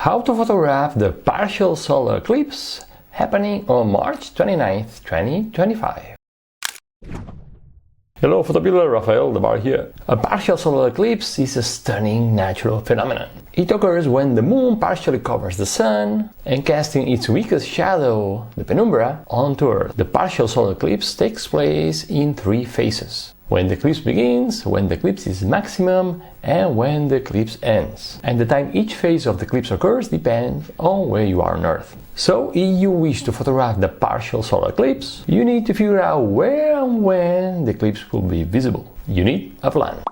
How to photograph the partial solar eclipse happening on March 29th, 2025. Hello PhotoPiller, Rafael the Bar here. A partial solar eclipse is a stunning natural phenomenon. It occurs when the moon partially covers the sun and casting its weakest shadow, the penumbra, onto Earth. The partial solar eclipse takes place in three phases: when the eclipse begins, when the eclipse is maximum, and when the eclipse ends. And the time each phase of the eclipse occurs depends on where you are on Earth. So, if you wish to photograph the partial solar eclipse, you need to figure out where and when the eclipse will be visible. You need a plan.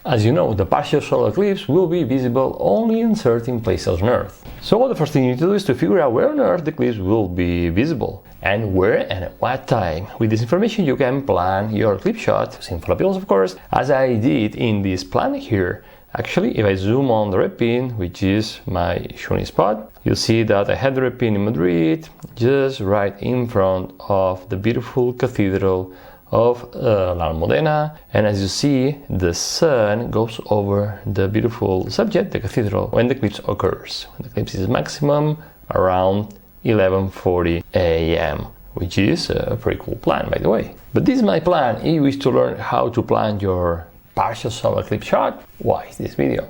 As you know, the partial solar eclipse will be visible only in certain places on Earth. So the first thing you need to do is to figure out where on Earth the eclipse will be visible, and where and at what time. With this information you can plan your eclipse shot, using PhotoPills of course, as I did in this plan here. Actually, if I zoom on the red pin, which is my shooting spot, you'll see that I had the red pin in Madrid, just right in front of the beautiful cathedral of La Almudena, and as you see, the sun goes over the beautiful subject, the cathedral, when the eclipse occurs. When the eclipse is maximum, around 11:40 a.m., which is a pretty cool plan, by the way. But this is my plan. If you wish to learn how to plan your partial solar eclipse shot, watch this video.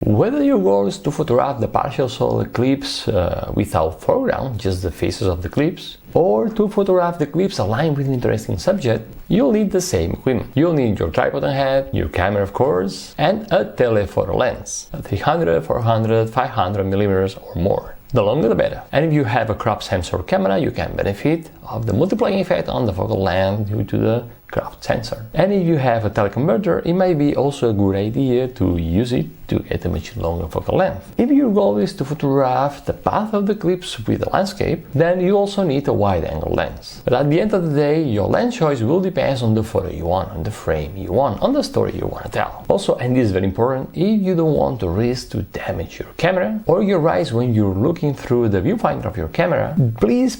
Whether your goal is to photograph the partial solar eclipse without foreground, just the faces of the eclipse, or to photograph the eclipse aligned with an interesting subject, you'll need the same equipment. You'll need your tripod on head, your camera of course, and a telephoto lens, a 300, 400, 500 millimeters or more. The longer the better. And if you have a crop sensor camera, you can benefit of the multiplying effect on the focal length due to the crop sensor. And if you have a teleconverter, it might be also a good idea to use it to get a much longer focal length. If your goal is to photograph the path of the eclipse with a landscape, then you also need a wide-angle lens. But at the end of the day, your lens choice will depend on the photo you want, on the frame you want, on the story you want to tell. Also, and this is very important, if you don't want to risk to damage your camera or your eyes when you're looking through the viewfinder of your camera, please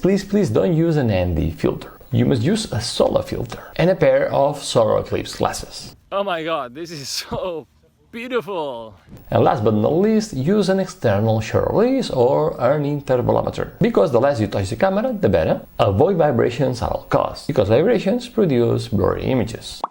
don't use an ND filter. You must use a solar filter and a pair of solar eclipse glasses. Oh my god, this is so beautiful! And last but not least, use an external shutter release or an intervalometer. Because the less you touch the camera, the better. Avoid vibrations at all costs, because vibrations produce blurry images.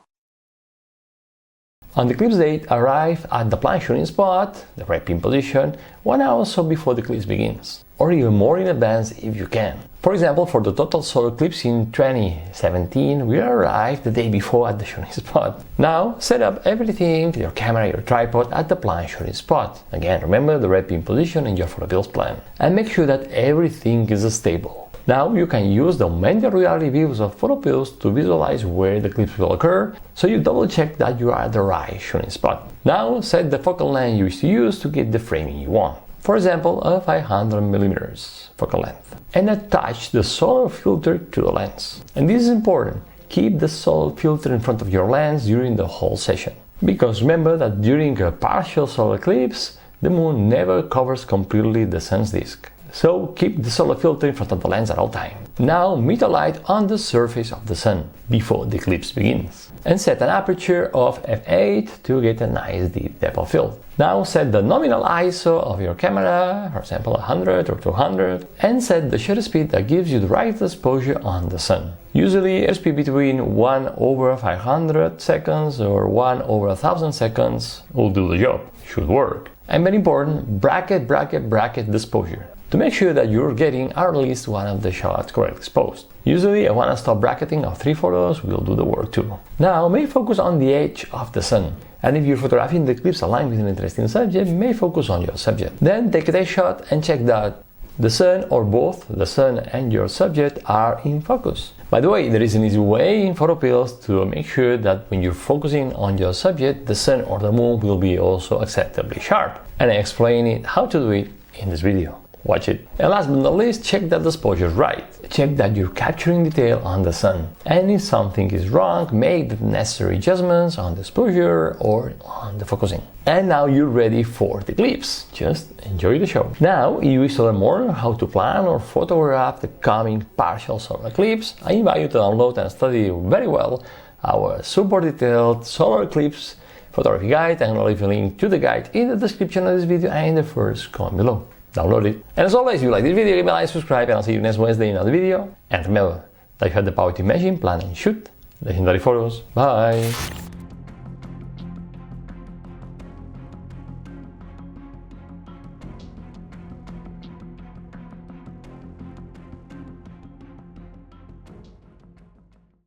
On the eclipse date, arrive at the planned shooting spot, the red pin position, 1 hour or so before the eclipse begins, or even more in advance if you can. For example, for the total solar eclipse in 2017, we arrived the day before at the shooting spot. Now, set up everything, your camera, your tripod, at the planned shooting spot. Again, remember the red pin position in your PhotoPills plan. And make sure that everything is stable. Now you can use the augmented reality views of PhotoPills to visualize where the eclipse will occur, so you double check that you are at the right shooting spot. Now set the focal length you wish to use to get the framing you want. For example, a 500 millimeters focal length. And attach the solar filter to the lens. And this is important. Keep the solar filter in front of your lens during the whole session. Because remember that during a partial solar eclipse, the moon never covers completely the sun's disk. So keep the solar filter in front of the lens at all times. Now meet a light on the surface of the sun before the eclipse begins. And set an aperture of f8 to get a nice deep depth of field. Now set the nominal ISO of your camera, for example 100 or 200, and set the shutter speed that gives you the right exposure on the sun. Usually a speed between 1/500 seconds or 1/1000 seconds will do the job, should work. And very important, bracket the exposure, to make sure that you're getting at least one of the shots correctly exposed. Usually a one-stop bracketing of 3 photos will do the work too. Now may focus on the edge of the sun. And if you're photographing the eclipse aligned with an interesting subject, may focus on your subject. Then take a test shot and check that the sun or both the sun and your subject are in focus. By the way, there is an easy way in PhotoPills to make sure that when you're focusing on your subject, the sun or the moon will be also acceptably sharp. And I explain how to do it in this video. Watch it. And last but not least, check that the exposure is right. Check that you're capturing detail on the sun. And if something is wrong, make the necessary adjustments on the exposure or on the focusing. And now you're ready for the eclipse. Just enjoy the show. Now, if you wish to learn more on how to plan or photograph the coming partial solar eclipse, I invite you to download and study very well our super detailed solar eclipse photography guide, and I'll leave a link to the guide in the description of this video and in the first comment below. Download it. And as always, if you like this video, give me a like, subscribe, and I'll see you next Wednesday in another video. And remember that you have the power to imagine, plan, and shoot legendary photos. Bye!